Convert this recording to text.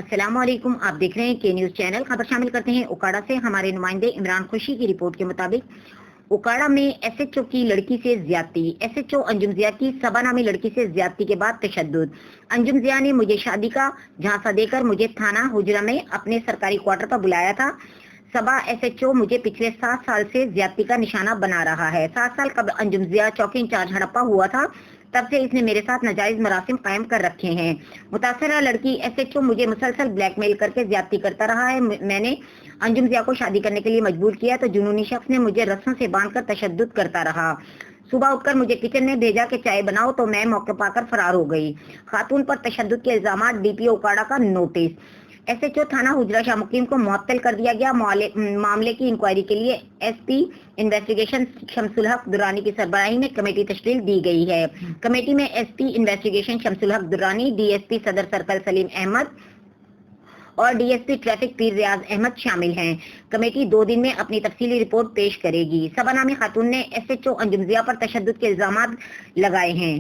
السلام علیکم، آپ دیکھ رہے ہیں کے نیوز چینل۔ خبر شامل کرتے ہیں اکاڑا سے۔ ہمارے نمائندے عمران خوشی کی رپورٹ کے مطابق اکاڑا میں ایس ایچ او کی لڑکی سے زیادتی۔ ایس ایچ او انجم ضیاء کی صبا نامی لڑکی سے زیادتی کے بعد تشدد۔ انجم ضیاء نے مجھے شادی کا جھانسا دے کر مجھے تھانہ حجرہ میں اپنے سرکاری کوارٹر پر بلایا تھا۔ صبا ایس ایچ او مجھے پچھلے 7 سال سے زیادتی کا نشانہ بنا رہا ہے۔ 7 سال قبل انجم ضیاء چوکی انچارج ہڑپا ہوا تھا، تب سے اس نے میرے ساتھ ناجائز مراسم قائم کر رکھے ہیں۔ متاثرہ لڑکی ایس ایچ او مجھے مسلسل بلیک میل کر کے زیادتی کرتا رہا ہے۔ میں نے انجم ضیاء کو شادی کرنے کے لیے مجبور کیا تو جنونی شخص نے مجھے رسوں سے باندھ کر تشدد کرتا رہا۔ صبح اٹھ کر مجھے کچن میں بھیجا کہ چائے بناؤ تو میں موقع پا کر فرار ہو گئی۔ خاتون پر تشدد کے الزامات، ڈی پی او اکاڑا کا نوٹس۔ ایس ایچ او تھانہ حجرہ شاہ مقیم کو معطل کر دیا گیا۔ معاملے کی انکوائری کے لیے ایس پی انویسٹیگیشن شمس الحق درانی کی سربراہی میں کمیٹی تشکیل دی گئی ہے۔ کمیٹی میں ایس پی انویسٹیگیشن شمس الحق درانی، ڈی ایس پی صدر سرکل سلیم احمد اور ڈی ایس پی ٹریفک پیر ریاض احمد شامل ہیں۔ کمیٹی 2 دن میں اپنی تفصیلی رپورٹ پیش کرے گی۔ صبا نامی خاتون نے ایس ایچ او انجم ضیاء پر تشدد کے الزامات لگائے ہیں۔